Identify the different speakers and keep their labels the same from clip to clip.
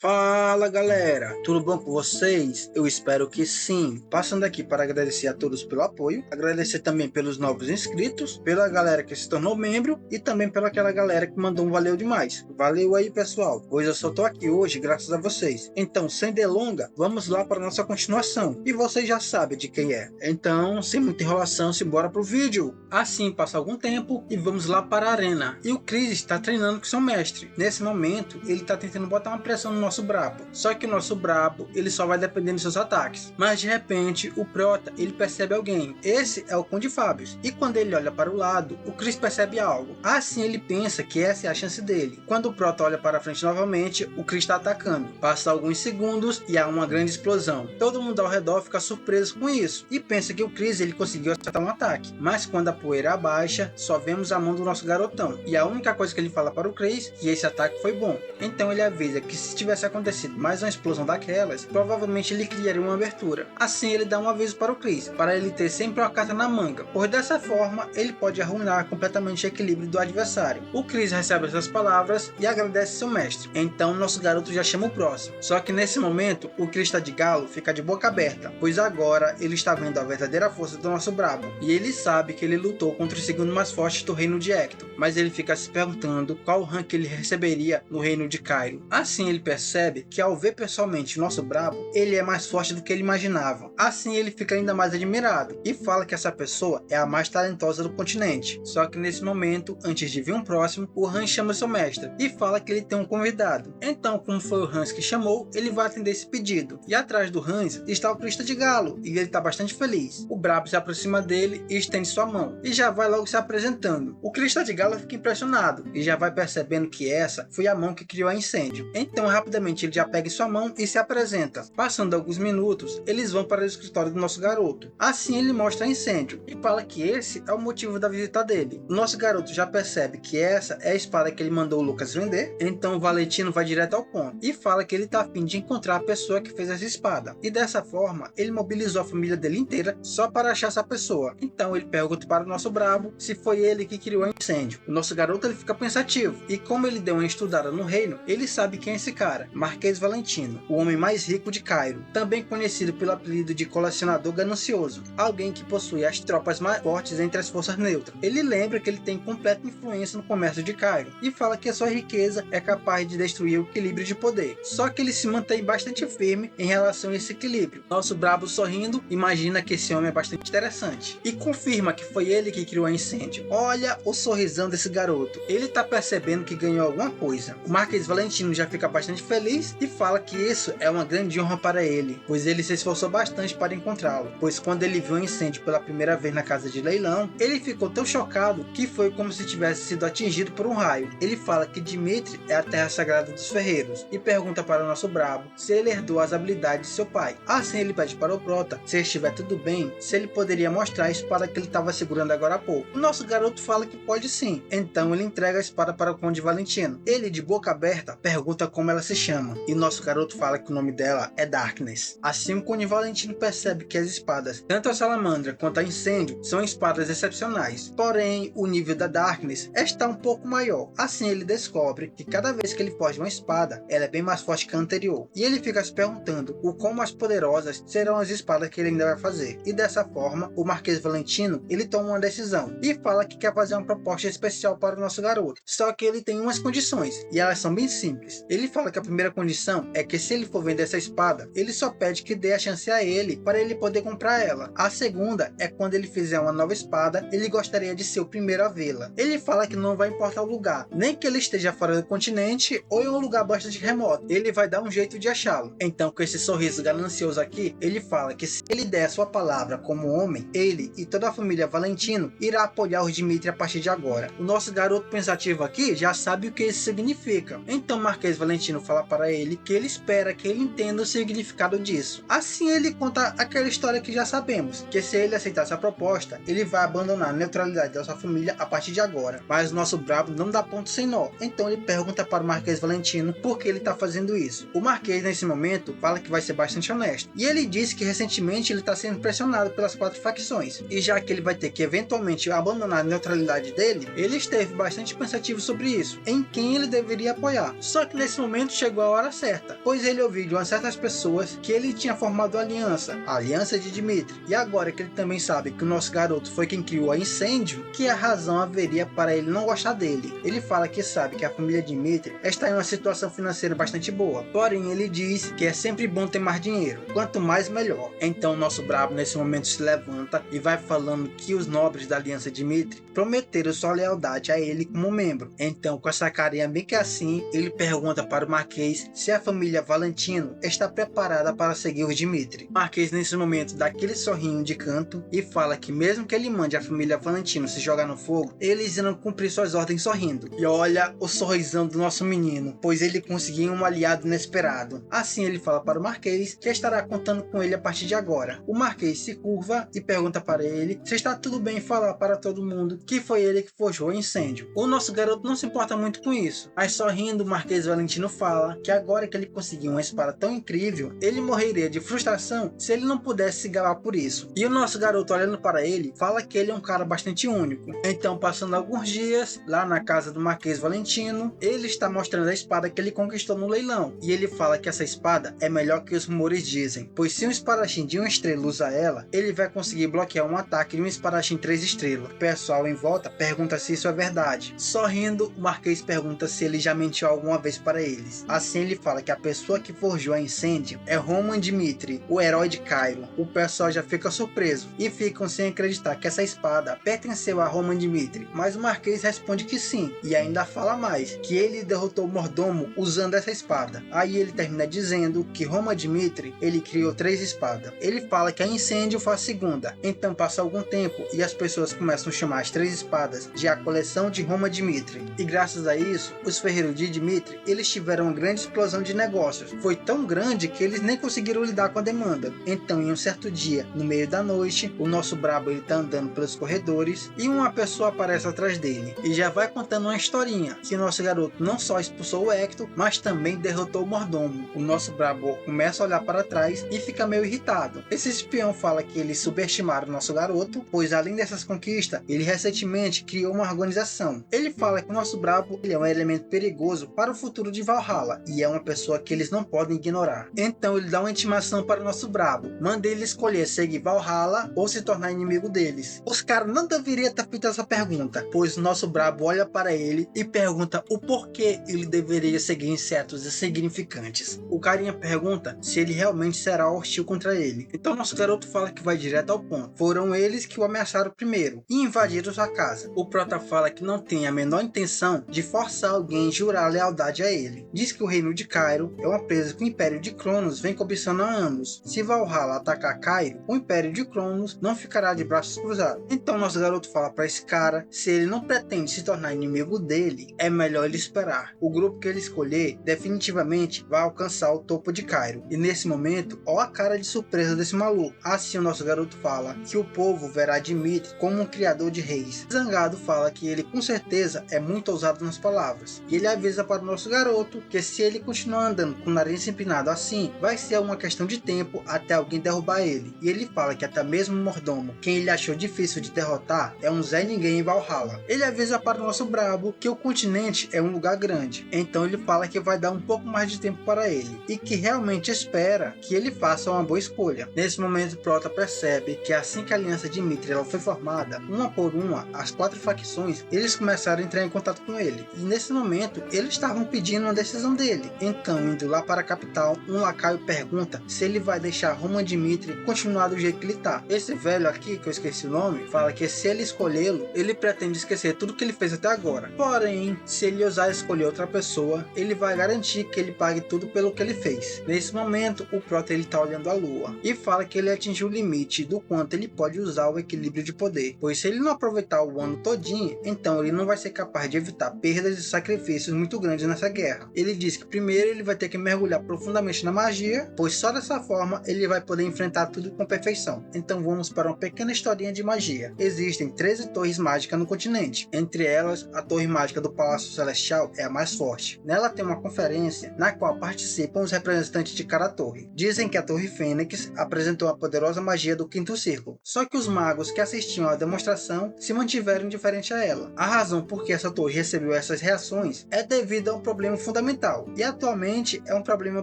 Speaker 1: Fala galera, tudo bom com vocês? Eu espero que sim. Passando aqui para agradecer a todos pelo apoio, agradecer também pelos novos inscritos, pela galera que se tornou membro e também pela aquela galera que mandou um valeu demais. Valeu aí pessoal, pois eu só tô aqui hoje graças a vocês. Então sem delonga, vamos lá para nossa continuação. E vocês já sabem de quem é. Então sem muita enrolação, simbora pro vídeo. Assim passa algum tempo e vamos lá para a arena. E o Chris está treinando com seu mestre. Nesse momento ele está tentando botar uma pressão no nosso brabo. Só que o nosso brabo, ele só vai dependendo dos seus ataques. Mas de repente, o Prota, ele percebe alguém. Esse é o Conde Fábios. E quando ele olha para o lado, o Chris percebe algo. Assim ele pensa que essa é a chance dele. Quando o Prota olha para frente novamente, o Chris está atacando. Passa alguns segundos e há uma grande explosão. Todo mundo ao redor fica surpreso com isso. E pensa que o Chris ele conseguiu acertar um ataque. Mas quando a poeira abaixa, só vemos a mão do nosso garotão. E a única coisa que ele fala para o Chris é que esse ataque foi bom. Então ele avisa que se tivesse acontecido mais uma explosão daquelas, provavelmente ele criaria uma abertura. Assim ele dá um aviso para o Chris, para ele ter sempre uma carta na manga, pois dessa forma ele pode arruinar completamente o equilíbrio do adversário. O Chris recebe essas palavras e agradece seu mestre. Então nosso garoto já chama o próximo. Só que nesse momento o Crista de Galo fica de boca aberta, pois agora ele está vendo a verdadeira força do nosso brabo. E ele sabe que ele lutou contra o segundo mais forte do reino de Hector, mas ele fica se perguntando qual rank ele receberia no reino de Cairo. Assim ele percebe que ao ver pessoalmente o nosso brabo, ele é mais forte do que ele imaginava. Assim ele fica ainda mais admirado e fala que essa pessoa é a mais talentosa do continente. Só que nesse momento, antes de vir um próximo, o Hans chama seu mestre e fala que ele tem um convidado. Então, como foi o Hans que chamou, ele vai atender esse pedido. E atrás do Hans está o Crista de Galo e ele está bastante feliz. O brabo se aproxima dele e estende sua mão e já vai logo se apresentando. O Crista de Galo fica impressionado e já vai percebendo que essa foi a mão que criou a incêndio. Então rapidamente ele já pega em sua mão e se apresenta. Passando alguns minutos, eles vão para o escritório do nosso garoto. Assim ele mostra incêndio e fala que esse é o motivo da visita dele. O nosso garoto já percebe que essa é a espada que ele mandou o Lucas vender. Então o Valentino vai direto ao ponto e fala que ele está a fim de encontrar a pessoa que fez essa espada. E dessa forma ele mobilizou a família dele inteira só para achar essa pessoa. Então ele pergunta para o nosso brabo se foi ele que criou o incêndio. O nosso garoto ele fica pensativo e como ele deu uma estudada no reino, ele sabe quem é esse cara, Marquês Valentino, o homem mais rico de Cairo, também conhecido pelo apelido de colecionador ganancioso, alguém que possui as tropas mais fortes entre as forças neutras. Ele lembra que ele tem completa influência no comércio de Cairo e fala que a sua riqueza é capaz de destruir o equilíbrio de poder. Só que ele se mantém bastante firme em relação a esse equilíbrio. Nosso brabo sorrindo imagina que esse homem é bastante interessante e confirma que foi ele que criou o incêndio. Olha o sorrisão desse garoto, ele tá percebendo que ganhou alguma coisa. O Marquês Valentino já fica bastante feliz e fala que isso é uma grande honra para ele, pois ele se esforçou bastante para encontrá-lo, pois quando ele viu o incêndio pela primeira vez na casa de leilão, ele ficou tão chocado que foi como se tivesse sido atingido por um raio. Ele fala que Dimitri é a terra sagrada dos ferreiros e pergunta para o nosso brabo se ele herdou as habilidades de seu pai. Assim ele pede para o Prota, se estiver tudo bem, se ele poderia mostrar a espada que ele estava segurando agora há pouco. O nosso garoto fala que pode sim, então ele entrega a espada para o Conde Valentino. Ele, de boca aberta, pergunta como ela se chama e nosso garoto fala que o nome dela é Darkness. Assim o Conde Valentino percebe que as espadas, tanto a Salamandra quanto a Incêndio, são espadas excepcionais, porém o nível da Darkness está um pouco maior. Assim ele descobre que cada vez que ele forja uma espada, ela é bem mais forte que a anterior, e ele fica se perguntando o quão mais poderosas serão as espadas que ele ainda vai fazer. E dessa forma, o Marquês Valentino ele toma uma decisão e fala que quer fazer uma proposta especial para o nosso garoto. Só que ele tem umas condições e elas são bem simples. Ele fala que a primeira condição é que se ele for vender essa espada, ele só pede que dê a chance a ele para ele poder comprar ela. A segunda é quando ele fizer uma nova espada, ele gostaria de ser o primeiro a vê-la. Ele fala que não vai importar o lugar, nem que ele esteja fora do continente ou em um lugar bastante remoto, ele vai dar um jeito de achá-lo. Então com esse sorriso ganancioso aqui, ele fala que se ele der a sua palavra como homem, ele e toda a família Valentino irá apoiar os Dimitri a partir de agora. O nosso garoto pensativo aqui já sabe o que isso significa. Então Marquês Valentino fala para ele que ele espera que ele entenda o significado disso. Assim ele conta aquela história que já sabemos, que se ele aceitasse a proposta, ele vai abandonar a neutralidade da sua família a partir de agora. Mas o nosso brabo não dá ponto sem nó, então ele pergunta para o Marquês Valentino por que ele está fazendo isso. O Marquês nesse momento fala que vai ser bastante honesto, e ele diz que recentemente ele está sendo pressionado pelas 4 facções, e já que ele vai ter que eventualmente abandonar a neutralidade dele, ele esteve bastante pensativo sobre isso, em quem ele deveria apoiar. Só que nesse momento chegou a hora certa, pois ele ouviu de umas certas pessoas que ele tinha formado a aliança de Dmitri, e agora que ele também sabe que o nosso garoto foi quem criou a incêndio, que a razão haveria para ele não gostar dele. Ele fala que sabe que a família Dmitri está em uma situação financeira bastante boa, porém ele diz que é sempre bom ter mais dinheiro, quanto mais melhor. Então o nosso brabo nesse momento se levanta e vai falando que os nobres da aliança Dmitri prometeram sua lealdade a ele como membro. Então, com essa carinha bem que assim, ele pergunta para o Marquês se a família Valentino está preparada para seguir o Dmitri. O Marquês nesse momento dá aquele sorrinho de canto e fala que mesmo que ele mande a família Valentino se jogar no fogo, eles irão cumprir suas ordens sorrindo. E olha o sorrisão do nosso menino, pois ele conseguiu um aliado inesperado. Assim ele fala para o Marquês que estará contando com ele a partir de agora. O Marquês se curva e pergunta para ele se está tudo bem falar para todo mundo que foi ele que forjou o incêndio. O nosso garoto não se importa muito com isso, mas sorrindo, o Marquês Valentino fala que agora que ele conseguiu uma espada tão incrível, ele morreria de frustração se ele não pudesse se gabar por isso. E o nosso garoto, olhando para ele, fala que ele é um cara bastante único. Então, passando alguns dias, lá na casa do Marquês Valentino, ele está mostrando a espada que ele conquistou no leilão. E ele fala que essa espada é melhor que os rumores dizem, pois se um espadachim de 1 estrela usa ela, ele vai conseguir bloquear um ataque de um espadachim 3 estrelas. O pessoal em volta pergunta se isso é verdade. Sorrindo, o Marquês pergunta se ele já mentiu alguma vez para eles. Assim ele fala que a pessoa que forjou a incêndio é Roman Dmitri, o herói de Cairo. O pessoal já fica surpreso e ficam sem acreditar que essa espada pertenceu a Roman Dmitri, mas o Marquês responde que sim, e ainda fala mais, que ele derrotou o mordomo usando essa espada. Aí ele termina dizendo que Roman Dmitri, ele criou 3 espadas. Ele fala que a incêndio foi a segunda. Então passa algum tempo e as pessoas começam a chamar as 3 espadas de a coleção de Roman Dmitri. E graças a isso, os ferreiros de Dmitri, eles tiveram uma grande explosão de negócios. Foi tão grande que eles nem conseguiram lidar com a demanda. Então, em um certo dia, no meio da noite, o nosso brabo ele tá andando pelos corredores e uma pessoa aparece atrás dele e já vai contando uma historinha que o nosso garoto não só expulsou o Hector, mas também derrotou o mordomo. O nosso brabo começa a olhar para trás e fica meio irritado. Esse espião fala que eles subestimaram o nosso garoto, pois além dessas conquistas, ele recentemente criou uma organização. Ele fala que o nosso brabo ele é um elemento perigoso para o futuro de Valhalla e é uma pessoa que eles não podem ignorar. Então ele dá uma intimação para o nosso brabo, manda ele escolher seguir Valhalla ou se tornar inimigo deles. Os caras não deveriam ter feito essa pergunta, pois o nosso brabo olha para ele e pergunta o porquê ele deveria seguir insetos insignificantes. O carinha pergunta se ele realmente será hostil contra ele. Então nosso garoto fala que vai direto ao ponto. Foram eles que o ameaçaram primeiro e invadiram sua casa. O prota fala que não tem a menor intenção de forçar alguém a jurar lealdade a ele. Diz que o reino de Cairo é uma presa que o Império de Cronos vem cobiçando há anos. Se Valhalla atacar Cairo, o Império de Cronos não ficará de braços cruzados. Então nosso garoto fala para esse cara, se ele não pretende se tornar inimigo dele, é melhor ele esperar. O grupo que ele escolher definitivamente vai alcançar o topo de Cairo. E nesse momento, ó a cara de surpresa desse maluco. Assim o nosso garoto fala que o povo verá Dmitri como um criador de reis. Zangado fala que ele com certeza é muito ousado nas palavras. E ele avisa para o nosso garoto que se ele continuar andando com o nariz empinado assim, vai ser uma questão de tempo até alguém derrubar ele. E ele fala que até mesmo o mordomo, quem ele achou difícil de derrotar, é um Zé Ninguém em Valhalla. Ele avisa para o nosso brabo que o continente é um lugar grande. Então ele fala que vai dar um pouco mais de tempo para ele. E que realmente espera que ele faça uma boa escolha. Nesse momento, Prota percebe que assim que a aliança de Dmitri ela foi formada, uma por uma, as 4 facções, eles começaram a entrar em contato com ele. E nesse momento, eles estavam pedindo uma decisão dele. Então, indo lá para a capital, um lacaio pergunta se ele vai deixar Roman Dmitri continuar do jeito que ele tá. Esse velho aqui, que eu esqueci o nome, fala que se ele escolhê-lo, ele pretende esquecer tudo que ele fez até agora. Porém, se ele ousar escolher outra pessoa, ele vai garantir que ele pague tudo pelo que ele fez. Nesse momento, o Prota ele tá olhando a lua e fala que ele atingiu o limite do quanto ele pode usar o equilíbrio de poder, pois se ele não aproveitar o ano todinho, então ele não vai ser capaz de evitar perdas e sacrifícios muito grandes nessa guerra. Ele diz que primeiro ele vai ter que mergulhar profundamente na magia, pois só dessa forma ele vai poder enfrentar tudo com perfeição. Então vamos para uma pequena historinha de magia. Existem 13 torres mágicas no continente. Entre elas, a torre mágica do Palácio Celestial é a mais forte. Nela tem uma conferência na qual participam os representantes de cada torre. Dizem que a Torre Fênix apresentou a poderosa magia do Quinto Círculo. Só que os magos que assistiam à demonstração se mantiveram indiferentes a ela. A razão por que essa torre recebeu essas reações é devido a um problema fundamental. E atualmente atualmente é um problema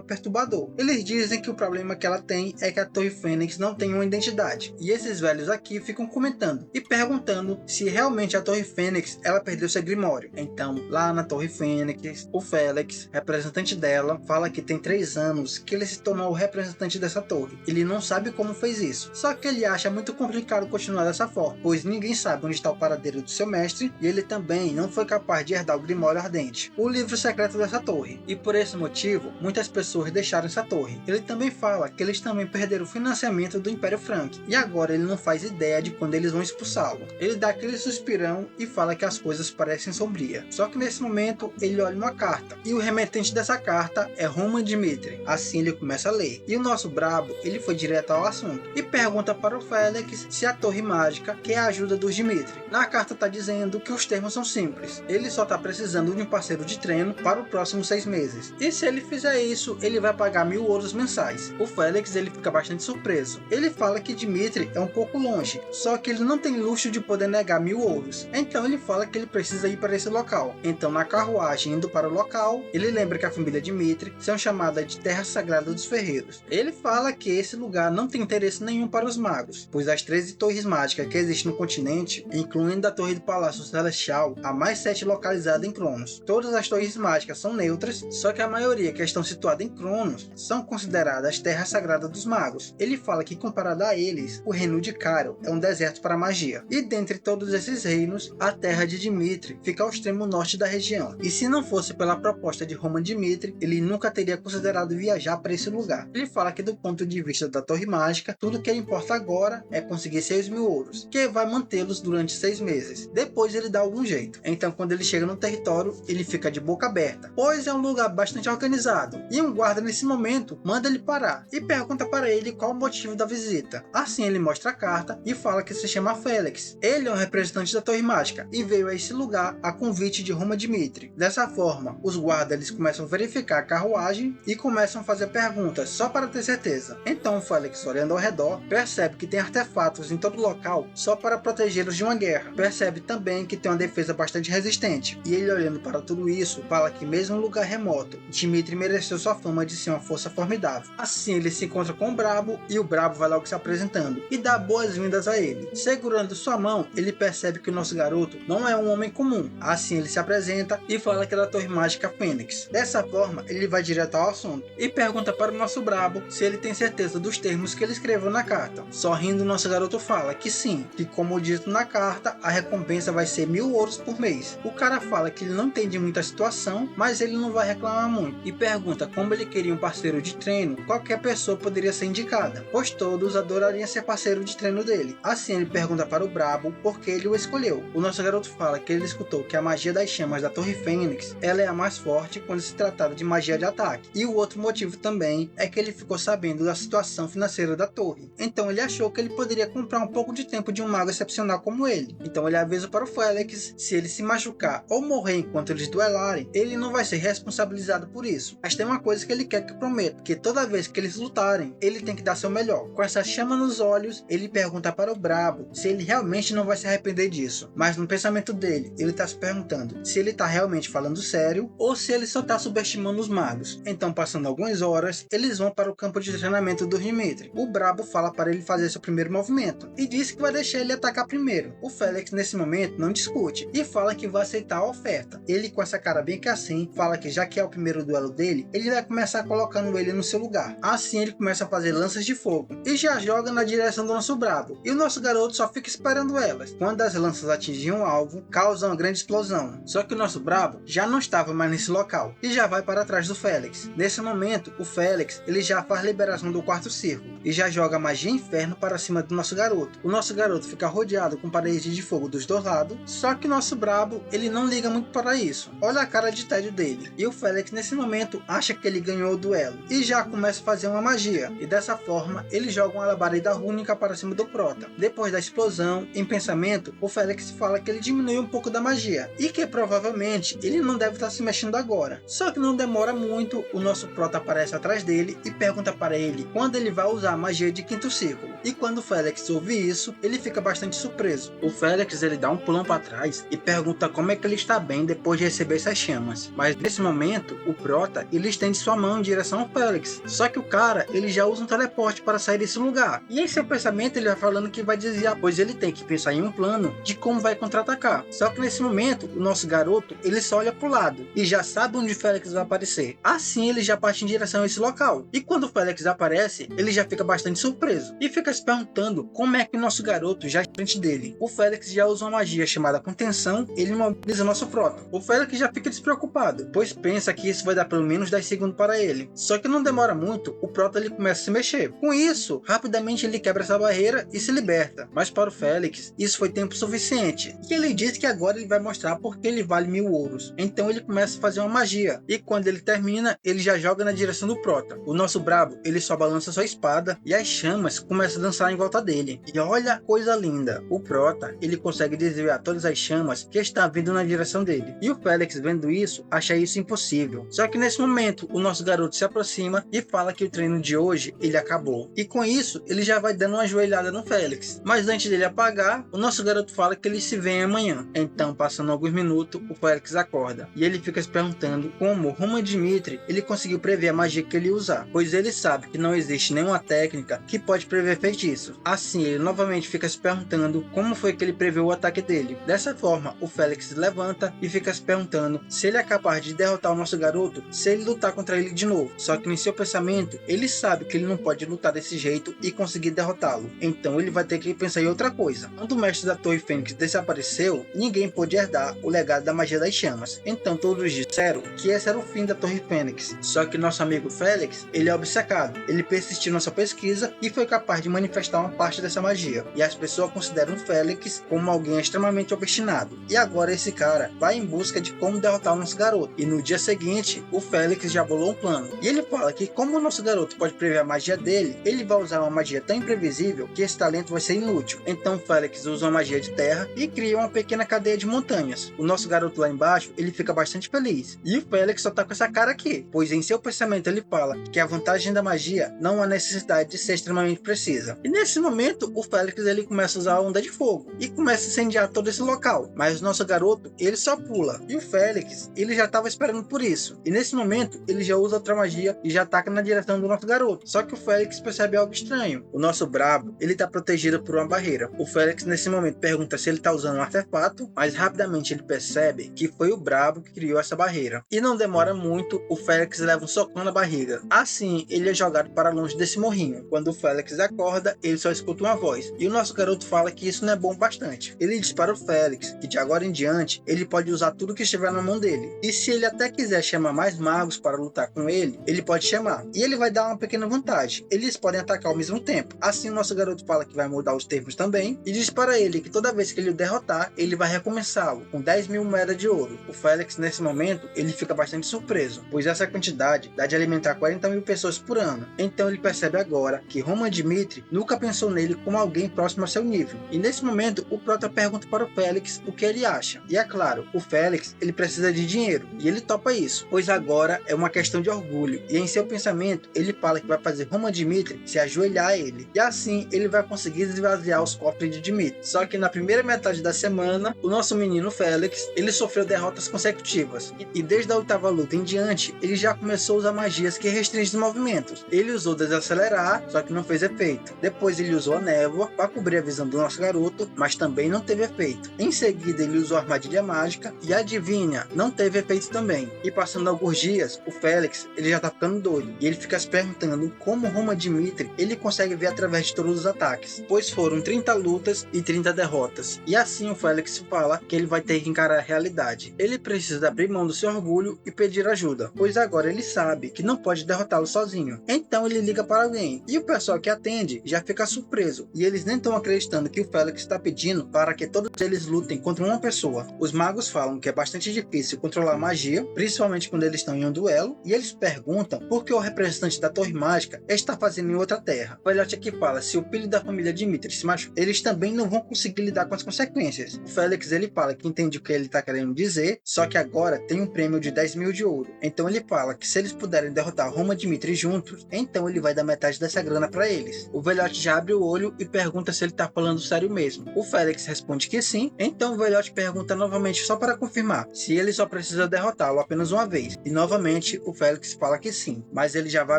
Speaker 1: perturbador. Eles dizem que o problema que ela tem é que a Torre Fênix não tem uma identidade. E esses velhos aqui ficam comentando e perguntando se realmente a Torre Fênix ela perdeu seu Grimório. Então, lá na Torre Fênix, o Félix, representante dela, fala que tem 3 anos que ele se tornou o representante dessa torre. Ele não sabe como fez isso, só que ele acha muito complicado continuar dessa forma, pois ninguém sabe onde está o paradeiro do seu mestre e ele também não foi capaz de herdar o Grimório Ardente, o livro secreto dessa torre. E por esse motivo, muitas pessoas deixaram essa torre. Ele também fala que eles também perderam o financiamento do Império Frank e agora ele não faz ideia de quando eles vão expulsá-lo. Ele dá aquele suspirão e fala que as coisas parecem sombrias. Só que nesse momento ele olha uma carta e o remetente dessa carta é Roman Dmitri. Assim ele começa a ler. E o nosso brabo, ele foi direto ao assunto e pergunta para o Félix se a torre mágica quer a ajuda dos Dmitri. Na carta está dizendo que os termos são simples. Ele só está precisando de um parceiro de treino para os próximos 6 meses. E se ele fizer isso, ele vai pagar 1000 ouros mensais. O Félix ele fica bastante surpreso. Ele fala que Dmitri é um pouco longe, só que ele não tem luxo de poder negar 1000 ouros. Então ele fala que ele precisa ir para esse local. Então na carruagem indo para o local, ele lembra que a família Dmitri são chamada de Terra Sagrada dos Ferreiros. Ele fala que esse lugar não tem interesse nenhum para os magos, pois as 13 torres mágicas que existem no continente, incluindo a Torre do Palácio Celestial, há mais 7 localizadas em Cronos. Todas as torres mágicas são neutras, só que a maioria que estão situadas em Cronos são consideradas Terra Sagrada dos Magos. Ele fala que comparado a eles, o reino de Cairo é um deserto para a magia. E dentre todos esses reinos, a terra de Dmitri fica ao extremo norte da região. E se não fosse pela proposta de Roman Dmitri, ele nunca teria considerado viajar para esse lugar. Ele fala que do ponto de vista da torre mágica, tudo que importa agora é conseguir 6.000 ouros, que vai mantê-los durante 6 meses. Depois ele dá algum jeito. Então quando ele chega no território, ele fica de boca aberta, pois é um lugar bastante organizado. E um guarda nesse momento manda ele parar e pergunta para ele qual o motivo da visita. Assim ele mostra a carta e fala que se chama Félix. Ele é um representante da torre mágica e veio a esse lugar a convite de Roman Dmitri. Dessa forma, os guardas eles começam a verificar a carruagem e começam a fazer perguntas só para ter certeza. Então Félix, olhando ao redor, percebe que tem artefatos em todo o local só para protegê-los de uma guerra. Percebe também que tem uma defesa bastante resistente. E ele, olhando para tudo isso, fala que mesmo em um lugar remoto, Dmitri mereceu sua fama de ser uma força formidável. Assim ele se encontra com o Brabo e o Brabo vai logo se apresentando e dá boas-vindas a ele. Segurando sua mão, ele percebe que o nosso garoto não é um homem comum. Assim ele se apresenta e fala que é da Torre Mágica Fênix. Dessa forma, ele vai direto ao assunto e pergunta para o nosso Brabo se ele tem certeza dos termos que ele escreveu na carta. Sorrindo, nosso garoto fala que sim, que como dito na carta, a recompensa vai ser 1000 ouros por mês. O cara fala que ele não entende muito a situação, mas ele não vai reclamar muito e pergunta como ele queria um parceiro de treino, qualquer pessoa poderia ser indicada, pois todos adorariam ser parceiro de treino dele. Assim ele pergunta para o Brabo por que ele o escolheu. O nosso garoto fala que ele escutou que a magia das chamas da Torre Fênix ela é a mais forte quando se tratava de magia de ataque. E o outro motivo também é que ele ficou sabendo da situação financeira da torre. Então ele achou que ele poderia comprar um pouco de tempo de um mago excepcional como ele. Então ele avisa para o Félix, se ele se machucar ou morrer enquanto eles duelarem, ele não vai ser responsabilizado por isso. Mas tem uma coisa que ele quer que eu prometa, que toda vez que eles lutarem, ele tem que dar seu melhor. Com essa chama nos olhos, ele pergunta para o Brabo se ele realmente não vai se arrepender disso. Mas no pensamento dele, ele está se perguntando se ele está realmente falando sério ou se ele só está subestimando os magos. Então, passando algumas horas, eles vão para o campo de treinamento do Dmitri. O Brabo fala para ele fazer seu primeiro movimento e diz que vai deixar ele atacar primeiro. O Félix nesse momento não discute e fala que vai aceitar a oferta. Ele, com essa cara bem que assim, fala que já que é o primeiro duelo dele, ele vai começar colocando ele no seu lugar. Assim ele começa a fazer lanças de fogo e já joga na direção do nosso Brabo. E o nosso garoto só fica esperando elas. Quando as lanças atingem o alvo, causam uma grande explosão. Só que o nosso Brabo já não estava mais nesse local e já vai para trás do Félix. Nesse momento, o Félix ele já faz a liberação do quarto círculo e já joga magia inferno para cima do nosso garoto. O nosso garoto fica rodeado com paredes de fogo dos dois lados, só que o nosso Brabo ele não liga muito para isso. Olha a cara de tédio dele. E o Félix nesse momento acha que ele ganhou o duelo e já começa a fazer uma magia. E dessa forma ele joga uma labareda rúnica para cima do Prota. Depois da explosão, em pensamento, o Félix fala que ele diminuiu um pouco da magia e que provavelmente ele não deve estar se mexendo agora. Só que não demora muito, o nosso Prota aparece atrás dele e pergunta para ele quando ele vai usar a magia de quinto círculo. E quando o Félix ouve isso, ele fica bastante surpreso. O Félix ele dá um pulão para trás e pergunta como é que ele está bem depois de receber essas chamas. Mas nesse momento, o Prota, ele estende sua mão em direção ao Félix, só que o cara, ele já usa um teleporte para sair desse lugar. E em seu pensamento ele vai falando que vai desviar, pois ele tem que pensar em um plano de como vai contra-atacar. Só que nesse momento, o nosso garoto, ele só olha pro lado e já sabe onde o Félix vai aparecer. Assim ele já parte em direção a esse local. E quando o Félix aparece, ele já fica bastante surpreso e fica se perguntando como é que o nosso garoto já está à frente dele. O Félix já usa uma magia chamada Contenção, ele imobiliza o nosso Prota. O Félix já fica despreocupado, pois pensa que isso vai dar pelo menos 10 segundos para ele. Só que não demora muito, o Prota ele começa a se mexer. Com isso, rapidamente ele quebra essa barreira e se liberta. Mas para o Félix, isso foi tempo suficiente. E ele diz que agora ele vai mostrar porque ele vale 1000 ouros. Então ele começa a fazer uma magia. E quando ele termina, ele já joga na direção do Prota. O nosso brabo, ele só balança sua espada e as chamas começam a dançar em volta dele. E olha a coisa linda. O Prota, ele consegue desviar todas as chamas que estão vindo na direção dele. E o Félix, vendo isso, acha isso impossível. Só que nesse momento, o nosso garoto se aproxima e fala que o treino de hoje, ele acabou. E com isso, ele já vai dando uma joelhada no Félix. Mas antes dele apagar, o nosso garoto fala que ele se vê amanhã. Então, passando alguns minutos, o Félix acorda. E ele fica se perguntando como Roman Dimitri, ele conseguiu prever a magia que ele ia usar. Pois ele sabe que não existe nenhuma técnica que pode prever feitiços. Assim, ele novamente fica se perguntando como foi que ele preveu o ataque dele. Dessa forma, o Félix se levanta e fica se perguntando se ele é capaz de derrotar o nosso garoto se ele lutar contra ele de novo. Só que em seu pensamento, ele sabe que ele não pode lutar desse jeito e conseguir derrotá-lo. Então ele vai ter que pensar em outra coisa. Quando o mestre da Torre Fênix desapareceu, ninguém pôde herdar o legado da magia das chamas. Então todos disseram que esse era o fim da Torre Fênix. Só que nosso amigo Félix, ele é obcecado. Ele persistiu na sua pesquisa e foi capaz de manifestar uma parte dessa magia. E as pessoas consideram o Félix como alguém extremamente obstinado. E agora esse cara vai em busca de como derrotar o nosso garoto. E no dia seguinte, o Félix já bolou um plano. E ele fala que como o nosso garoto pode prever a magia dele, ele vai usar uma magia tão imprevisível que esse talento vai ser inútil. Então o Félix usa uma magia de terra e cria uma pequena cadeia de montanhas. O nosso garoto lá embaixo, ele fica bastante feliz. E o Félix só tá com essa cara aqui, pois em seu pensamento ele fala que a vantagem da magia não há necessidade de ser extremamente precisa. E nesse momento, o Félix ele começa a usar a onda de fogo e começa a incendiar todo esse local. Mas o nosso garoto, ele só pula. E o Félix, ele já estava esperando por isso. E nesse momento, ele já usa outra magia e já ataca na direção do nosso garoto. Só que o Félix percebe algo estranho. O nosso brabo, ele tá protegido por uma barreira. O Félix nesse momento pergunta se ele tá usando um artefato, mas rapidamente ele percebe que foi o brabo que criou essa barreira. E não demora muito, o Félix leva um socão na barriga. Assim, ele é jogado para longe desse morrinho. Quando o Félix acorda, ele só escuta uma voz. E o nosso garoto fala que isso não é bom bastante. Ele diz para o Félix que de agora em diante, ele pode usar tudo que estiver na mão dele. E se ele até quiser chamar mais magos para lutar com ele, ele pode chamar. E ele vai dar uma pequena vantagem. Eles podem atacar ao mesmo tempo. Assim o nosso garoto fala que vai mudar os termos também. E diz para ele que toda vez que ele o derrotar, ele vai recomeçá-lo com 10.000 moedas de ouro. O Félix nesse momento, ele fica bastante surpreso, pois essa quantidade dá de alimentar 40.000 pessoas por ano. Então ele percebe agora que Roman Dimitri nunca pensou nele como alguém próximo ao seu nível. E nesse momento, o Prota pergunta para o Félix o que ele acha. E é claro, o Félix, ele precisa de dinheiro. E ele topa isso, pois agora é uma questão de orgulho. E em seu pensamento, ele fala que vai fazer Roman Dimitri se ajoelhar a ele. E assim, ele vai conseguir esvaziar os cofres de Dimitri. Só que na primeira metade da semana, o nosso menino Félix, ele sofreu derrotas consecutivas. E desde a 8ª luta em diante, ele já começou a usar magias que restringem os movimentos. Ele usou desacelerar, só que não fez efeito. Depois ele usou a névoa para cobrir a visão do nosso garoto, mas também não teve efeito. Em seguida ele usou a armadilha mágica e adivinha, não teve efeito também. E passando alguns dias, o Félix, ele já tá ficando doido. E ele fica se perguntando como Roman Dimitri, ele consegue ver através de todos os ataques. Pois foram 30 lutas e 30 derrotas. E assim o Félix fala que ele vai ter que encarar a realidade. Ele precisa abrir mão do seu orgulho e pedir ajuda, pois agora ele sabe que não pode derrotá-lo sozinho. Então ele liga para alguém. E o pessoal que atende já fica surpreso. E eles nem estão acreditando que o Félix está pedindo para que todos eles lutem contra uma pessoa. Os magos falam que é bastante difícil controlar magia, principalmente quando eles estão em um duelo, e eles perguntam por que o representante da Torre Mágica está fazendo em outra terra. O Velhote aqui fala se o filho da família Dimitri se machucar, eles também não vão conseguir lidar com as consequências. O Félix ele fala que entende o que ele está querendo dizer, só que agora tem um prêmio de 10.000 de ouro. Então ele fala que se eles puderem derrotar Roman Dimitri juntos, então ele vai dar metade dessa grana para eles. O Velhote já abre o olho e pergunta se ele tá falando sério mesmo. O Félix responde que sim, então o Velhote pergunta novamente só para confirmar se ele só precisa derrotá-lo apenas uma vez. vez. E novamente o Félix fala que sim, mas ele já vai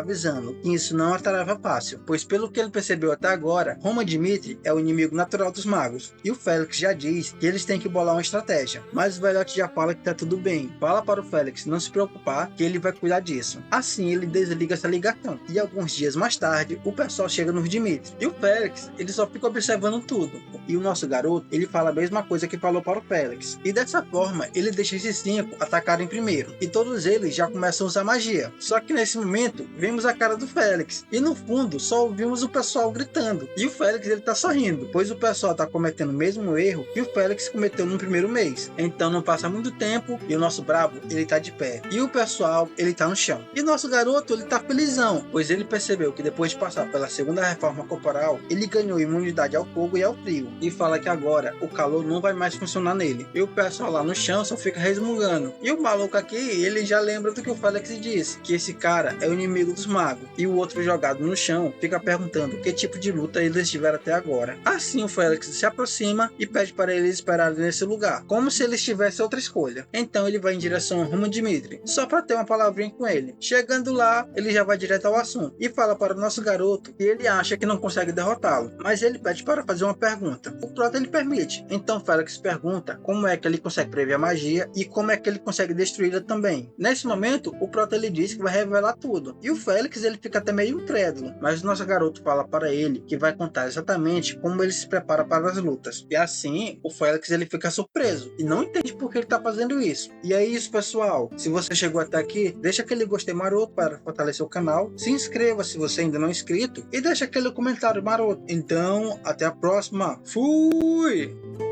Speaker 1: avisando que isso não é uma tarefa fácil, pois pelo que ele percebeu até agora, Roma Dimitri é o inimigo natural dos magos. E o Félix já diz que eles têm que bolar uma estratégia, mas o velhote já fala que tá tudo bem. Fala para o Félix não se preocupar, que ele vai cuidar disso. Assim ele desliga essa ligação. E alguns dias mais tarde, o pessoal chega no Dimitri. E o Félix, ele só fica observando tudo. E o nosso garoto, ele fala a mesma coisa que falou para o Félix. E dessa forma, ele deixa esses 5 atacarem primeiro. E todos eles já começam a usar magia. Só que nesse momento, vemos a cara do Félix. E no fundo, só ouvimos o pessoal gritando. E o Félix, ele tá sorrindo, pois o pessoal tá cometendo o mesmo erro que o Félix cometeu no primeiro mês. Então não passa muito tempo e o nosso brabo, ele tá de pé. E o pessoal, ele tá no chão. E o nosso garoto, ele tá felizão, pois ele percebeu que depois de passar pela segunda reforma corporal, ele ganhou imunidade ao fogo e ao frio. E fala que agora o calor não vai mais funcionar nele. E o pessoal lá no chão só fica resmungando. E o maluco aqui, ele já lembra do que o Félix disse, que esse cara é o inimigo dos magos. E o outro jogado no chão fica perguntando que tipo de luta eles tiveram até agora. Assim o Félix se aproxima e pede para eles esperarem nesse lugar, como se eles tivessem outra escolha. Então ele vai em direção a Roma Dimitri, só para ter uma palavrinha com ele. Chegando lá, ele já vai direto ao assunto e fala para o nosso garoto que ele acha que não consegue derrotá-lo, mas ele pede para fazer uma pergunta. O Proto ele permite. Então Félix pergunta como é que ele consegue prever a magia e como é que ele consegue destruí-la também. Nesse momento, o Proto ele diz que vai revelar tudo. E o Félix ele fica até meio incrédulo, mas o nosso garoto fala para ele que vai contar exatamente como ele se prepara para as lutas. E assim, o Félix ele fica surpreso e não entende por que ele está fazendo isso. E é isso, pessoal. Se você chegou até aqui, deixa aquele gostei maroto para fortalecer o canal. Se inscreva se você ainda não é inscrito e deixa aquele comentário maroto. Então, até a próxima. Fui!